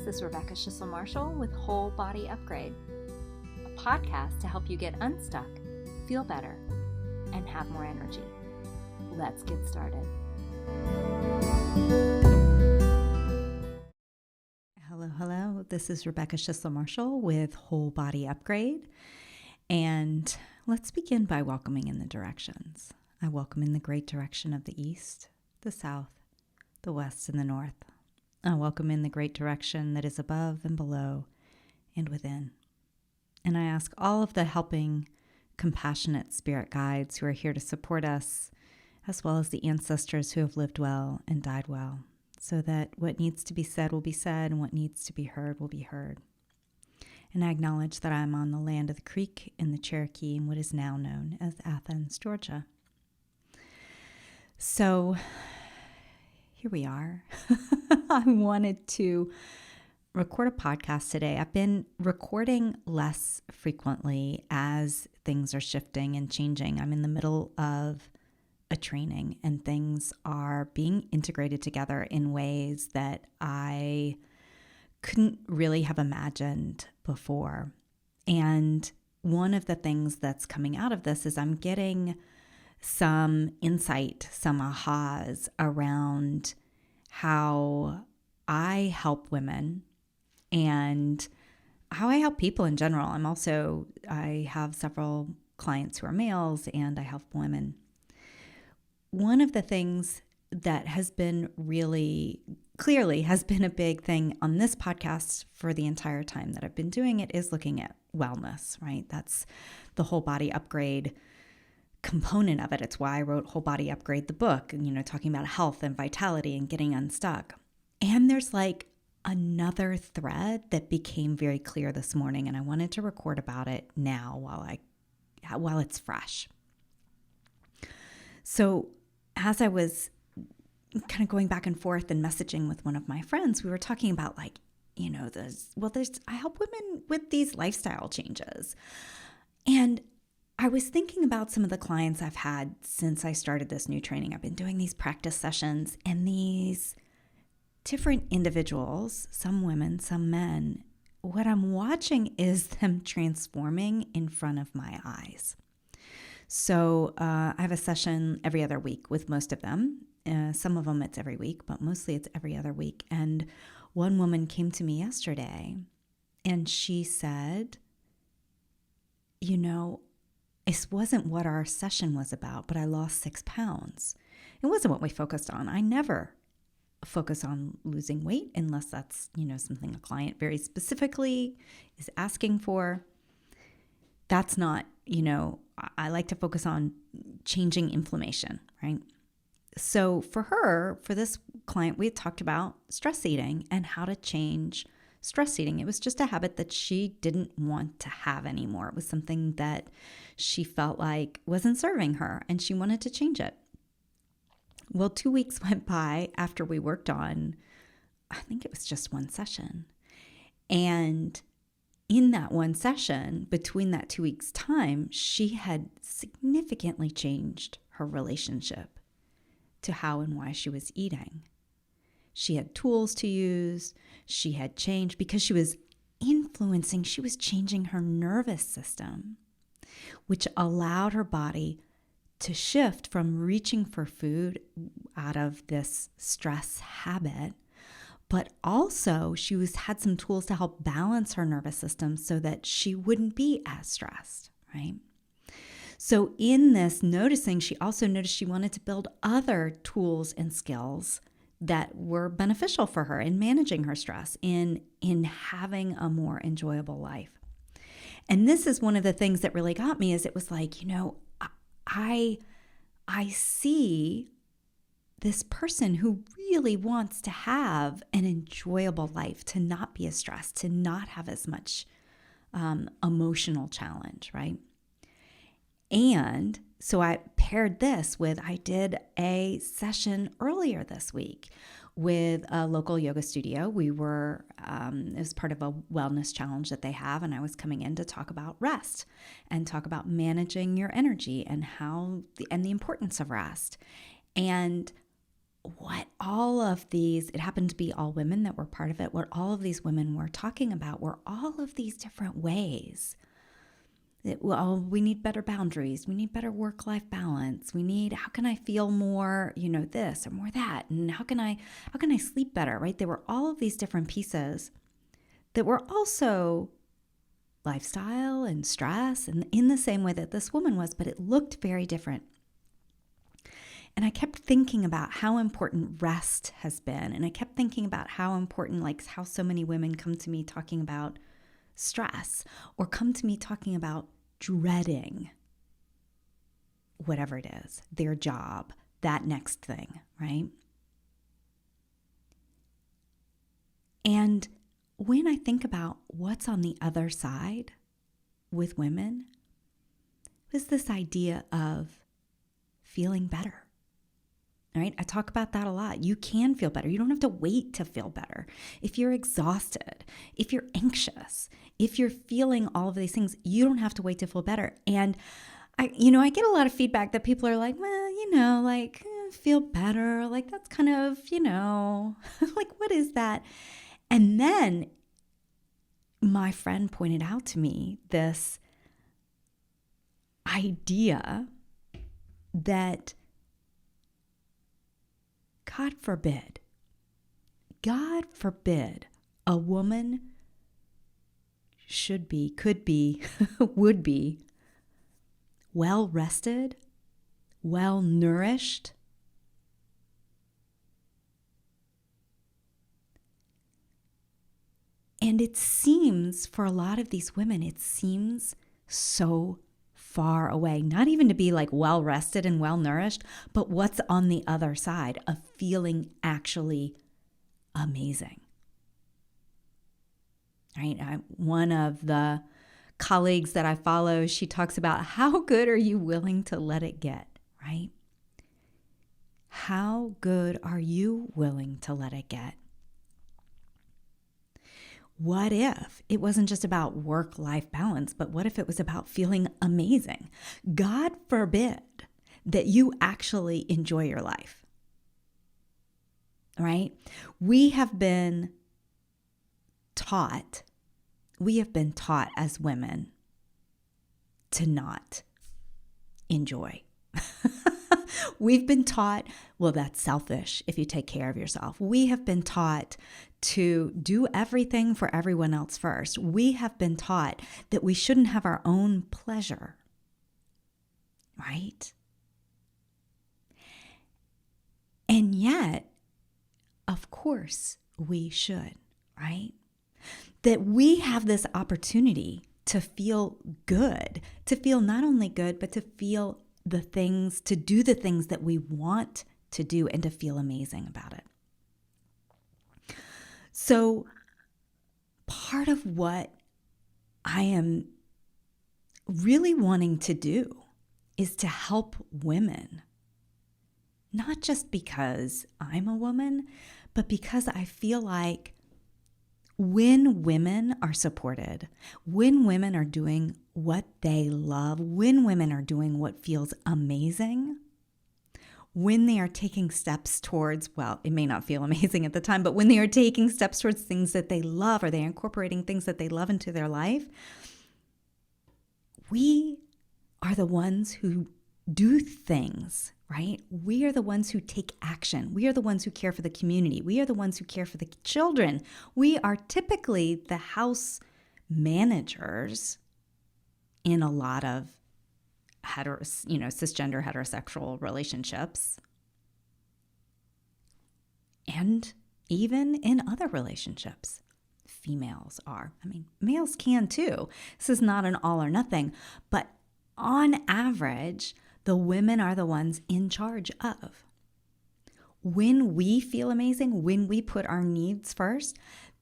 is Rebecca Schissel-Marshall with Whole Body Upgrade, a podcast to help you get unstuck, feel better, and have more energy. Let's get started. Hello. This is Rebecca Schissel-Marshall with Whole Body Upgrade. And let's begin by welcoming in the directions. I welcome in the great direction of the east, the south, the west, and the north. I welcome in the great direction that is above and below and within. And I ask all of the helping, compassionate spirit guides who are here to support us, as well as the ancestors who have lived well and died well, so that what needs to be said will be said and what needs to be heard will be heard. And I acknowledge that I'm on the land of the Creek in the Cherokee in what is now known as Athens, Georgia. So here we are. I wanted to record a podcast today. I've been recording less frequently as things are shifting and changing. I'm in the middle of a training and things are being integrated together in ways that I couldn't really have imagined before. And one of the things that's coming out of this is I'm getting some insight, some ahas around how I help women and how I help people in general. I have several clients who are males and I help women. One of the things that has been really clearly has been a big thing on this podcast for the entire time that I've been doing it is looking at wellness, right? That's the whole body upgrade component of it. It's why I wrote Whole Body Upgrade, the book, and, talking about health and vitality and getting unstuck. And there's like another thread that became very clear this morning, and I wanted to record about it now while it's fresh. So as I was kind of going back and forth and messaging with one of my friends, we were talking about I help women with these lifestyle changes. And I was thinking about some of the clients I've had since I started this new training. I've been doing these practice sessions and these different individuals, some women, some men. What I'm watching is them transforming in front of my eyes. So I have a session every other week with most of them. Some of them it's every week, but mostly it's every other week. And one woman came to me yesterday and she said, this wasn't what our session was about, but I lost 6 pounds. It wasn't what we focused on. I never focus on losing weight unless that's, something a client very specifically is asking for. That's not, I like to focus on changing inflammation, right? So for this client, we had talked about stress eating and how to change stress eating. It was just a habit that she didn't want to have anymore. It was something that she felt like wasn't serving her and she wanted to change it. Well, 2 weeks went by after we worked on, I think it was just one session. And in that one session, between that 2 weeks' time, she had significantly changed her relationship to how and why she was eating. She had tools to use. She had changed because she was changing her nervous system, which allowed her body to shift from reaching for food out of this stress habit, but also she had some tools to help balance her nervous system so that she wouldn't be as stressed, right? So in this noticing, she also noticed she wanted to build other tools and skills that were beneficial for her in managing her stress, in having a more enjoyable life. And this is one of the things that really got me is it was like, I see this person who really wants to have an enjoyable life, to not be as stressed, to not have as much emotional challenge, right? And so I paired this with, I did a session earlier this week with a local yoga studio. We were, it was part of a wellness challenge that they have. And I was coming in to talk about rest and talk about managing your energy and the importance of rest. And what all of these, it happened to be all women that were part of it, what all of these women were talking about were all of these different ways. Well, we need better boundaries. We need better work-life balance. We need, how can I feel more, this or more that? And how can I sleep better, right? There were all of these different pieces that were also lifestyle and stress and in the same way that this woman was, but it looked very different. And I kept thinking about how important rest has been. And I kept thinking about how important, like how so many women come to me talking about stress or come to me talking about dreading whatever it is, their job, that next thing, right? And when I think about what's on the other side with women, is this idea of feeling better. Right? I talk about that a lot. You can feel better. You don't have to wait to feel better. If you're exhausted, if you're anxious, if you're feeling all of these things, you don't have to wait to feel better. And I get a lot of feedback that people are like, well, feel better. Like that's kind of, like what is that? And then my friend pointed out to me this idea that God forbid a woman could be, would be well rested, well nourished, and it seems for a lot of these women, it seems so far away, not even to be like well rested and well nourished, but what's on the other side of feeling actually amazing. Right? One of the colleagues that I follow, she talks about how good are you willing to let it get, right? How good are you willing to let it get? What if it wasn't just about work-life balance, but what if it was about feeling amazing? God forbid that you actually enjoy your life, right? We have been taught as women to not enjoy. We've been taught, well, that's selfish if you take care of yourself. We have been taught to do everything for everyone else first. We have been taught that we shouldn't have our own pleasure, right? And yet, of course, we should, right? That we have this opportunity to feel good, to feel not only good, but to feel to do the things that we want to do and to feel amazing about it. So part of what I am really wanting to do is to help women, not just because I'm a woman, but because I feel like when women are supported, when women are doing what they love, when women are doing what feels amazing, when they are taking steps towards, well, it may not feel amazing at the time, but when they are taking steps towards things that they love or they're incorporating things that they love into their life, we are the ones who do things, right? We are the ones who take action. We are the ones who care for the community. We are the ones who care for the children. We are typically the house managers in a lot of cisgender heterosexual relationships, and even in other relationships. Females are. Males can too. This is not an all or nothing, but on average, the women are the ones in charge of. When we feel amazing, when we put our needs first,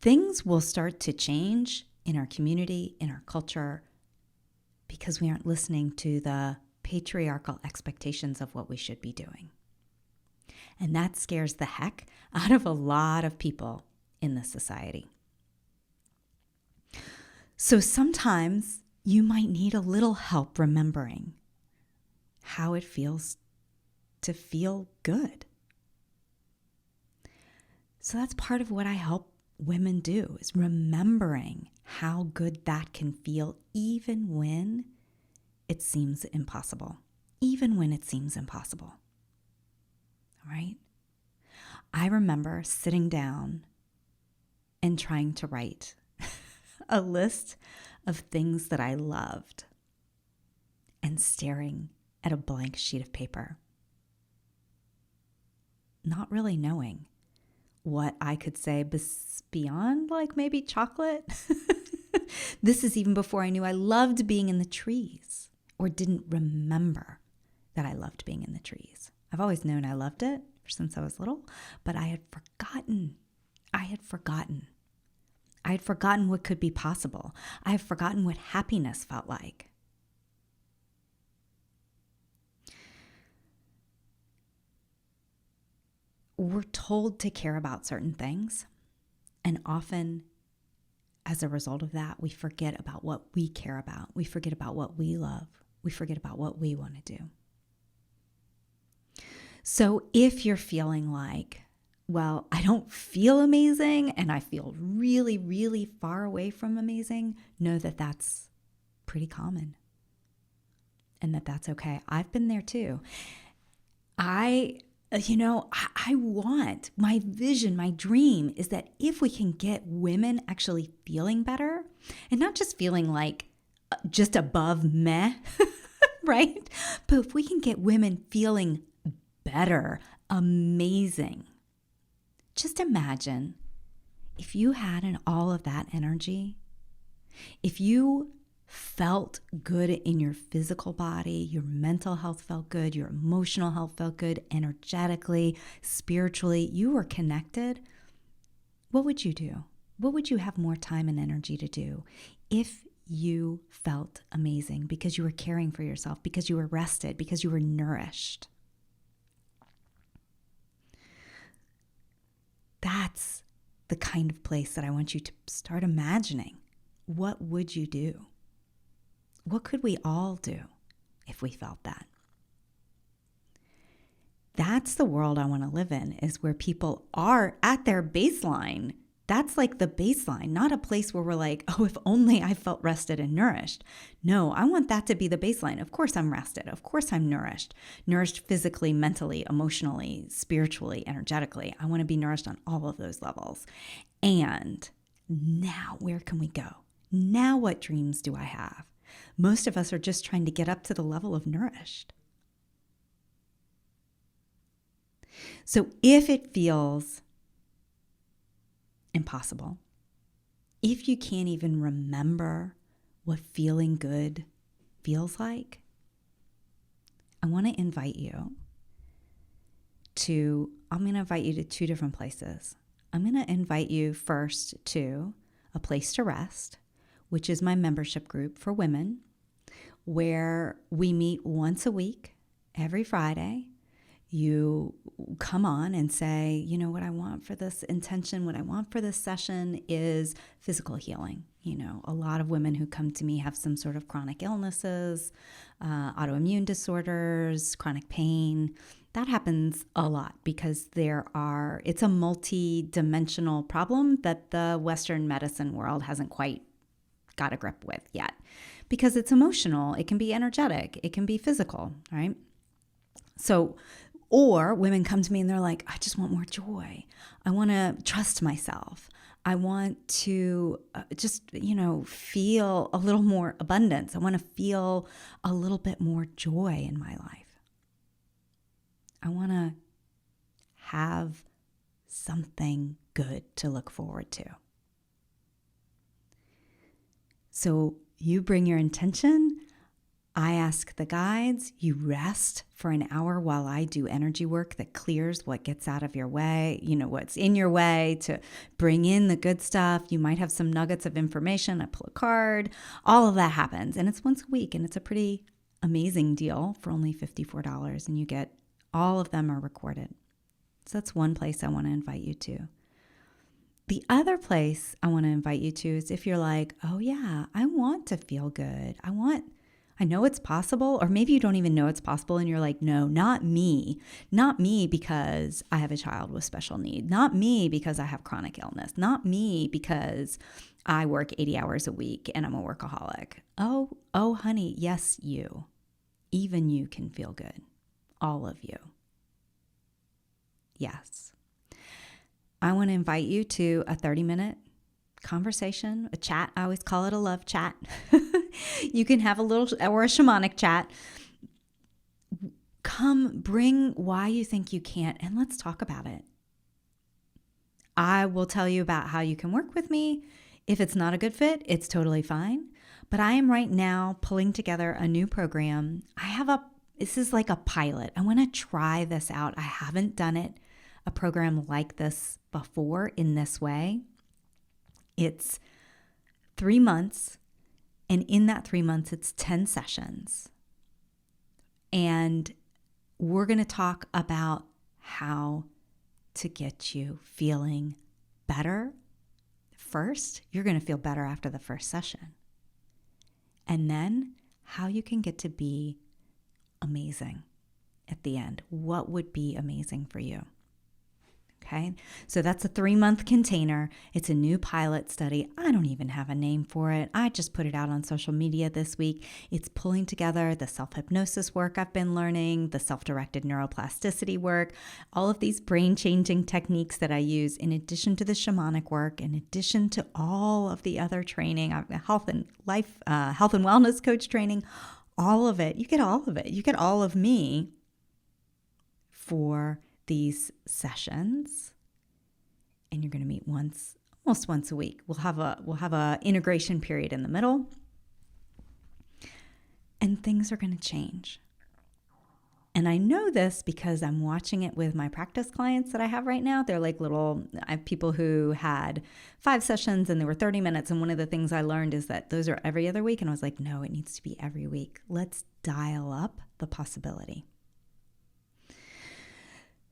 things will start to change in our community, in our culture, because we aren't listening to the patriarchal expectations of what we should be doing. And that scares the heck out of a lot of people in this society. So sometimes you might need a little help remembering how it feels to feel good. So that's part of what I help women do, is remembering how good that can feel even when it seems impossible. Even when it seems impossible. All right? I remember sitting down and trying to write a list of things that I loved and staring at a blank sheet of paper, not really knowing what I could say beyond like maybe chocolate. This is even before I knew I loved being in the trees or didn't remember that I loved being in the trees. I've always known I loved it since I was little, but I had forgotten. I had forgotten what could be possible. I had forgotten what happiness felt like. We're told to care about certain things, and often as a result of that, we forget about what we care about. We forget about what we love. We forget about what we want to do. So if you're feeling like, well, I don't feel amazing and I feel really, really far away from amazing, know that that's pretty common and that that's okay. I've been there too. I want, my vision, my dream is that if we can get women actually feeling better and not just feeling like just above meh, right? But if we can get women feeling better, amazing. Just imagine if you had all of that energy, if you felt good in your physical body, your mental health felt good, your emotional health felt good, energetically, spiritually, you were connected, what would you do? What would you have more time and energy to do if you felt amazing because you were caring for yourself, because you were rested, because you were nourished? That's the kind of place that I want you to start imagining. What would you do? What could we all do if we felt that? That's the world I want to live in, is where people are at their baseline. That's like the baseline, not a place where we're like, oh, if only I felt rested and nourished. No, I want that to be the baseline. Of course I'm rested. Of course I'm nourished physically, mentally, emotionally, spiritually, energetically. I want to be nourished on all of those levels. And now where can we go? Now what dreams do I have? Most of us are just trying to get up to the level of nourished. So if it feels impossible, if you can't even remember what feeling good feels like, I'm going to invite you to two different places. I'm going to invite you first to a place to rest, which is my membership group for women, where we meet once a week, every Friday. You come on and say, you know, what I want for this intention, what I want for this session is physical healing. You know, a lot of women who come to me have some sort of chronic illnesses, autoimmune disorders, chronic pain. That happens a lot because it's a multi-dimensional problem that the Western medicine world hasn't quite got a grip with yet, because it's emotional, it can be energetic, it can be physical, right? So, or women come to me and they're like, I just want more joy. I want to trust myself. I want to feel a little more abundance. I want to feel a little bit more joy in my life. I want to have something good to look forward to. So you bring your intention, I ask the guides, you rest for an hour while I do energy work that clears what gets out of your way, what's in your way, to bring in the good stuff. You might have some nuggets of information. I pull a card. All of that happens. And it's once a week, and it's a pretty amazing deal for only $54. And you get all of them are recorded. So that's one place I want to invite you to. The other place I want to invite you to is if you're like, oh yeah, I want to feel good. I want I know it's possible, or maybe you don't even know it's possible and you're like, no, not me. Not me because I have a child with special need. Not me because I have chronic illness. Not me because I work 80 hours a week and I'm a workaholic. Oh, honey, yes, you. Even you can feel good. All of you. Yes. I want to invite you to a 30-minute conversation, a chat. I always call it a love chat. You can have a little, or a shamanic chat. Come, bring why you think you can't, and let's talk about it. I will tell you about how you can work with me. If it's not a good fit, it's totally fine. But I am right now pulling together a new program. This is like a pilot. I want to try this out. I haven't done it, a program like this before in this way. It's 3 months, and in that 3 months, it's 10 sessions. And we're going to talk about how to get you feeling better. First, you're going to feel better after the first session. And then how you can get to be amazing at the end. What would be amazing for you? Okay, so that's a 3-month container. It's a new pilot study. I don't even have a name for it. I just put it out on social media this week. It's pulling together the self-hypnosis work I've been learning, the self-directed neuroplasticity work, all of these brain-changing techniques that I use in addition to the shamanic work, in addition to all of the other training, health and wellness coach training, all of it. You get all of it. You get all of me for these sessions, and you're going to meet almost once a week. We'll have a integration period in the middle, and things are going to change. And I know this because I'm watching it with my practice clients that I have right now. They're like I have people who had 5 sessions and they were 30 minutes. And one of the things I learned is that those are every other week. And I was like, no, it needs to be every week. Let's dial up the possibility.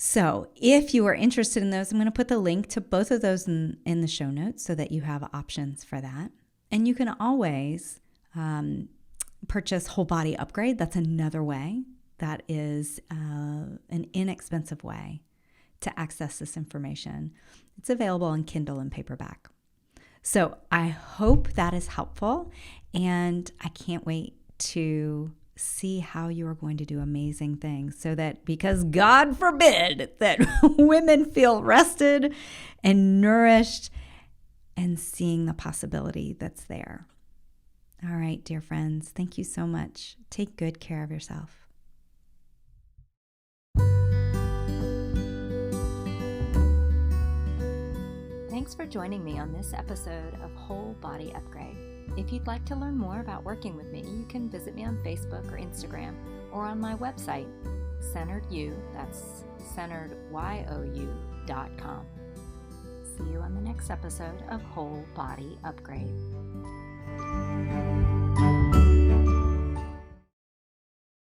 So if you are interested in those, I'm going to put the link to both of those in the show notes so that you have options for that. And you can always purchase Whole Body Upgrade. That's another way. That is an inexpensive way to access this information. It's available in Kindle and paperback. So I hope that is helpful, and I can't wait to see how you are going to do amazing things so that, because God forbid that women feel rested and nourished and seeing the possibility that's there. All right, dear friends, thank you so much. Take good care of yourself. Thanks for joining me on this episode of Whole Body Upgrade. If you'd like to learn more about working with me, you can visit me on Facebook or Instagram, or on my website, CenteredYou, that's CenteredYou.com. See you on the next episode of Whole Body Upgrade.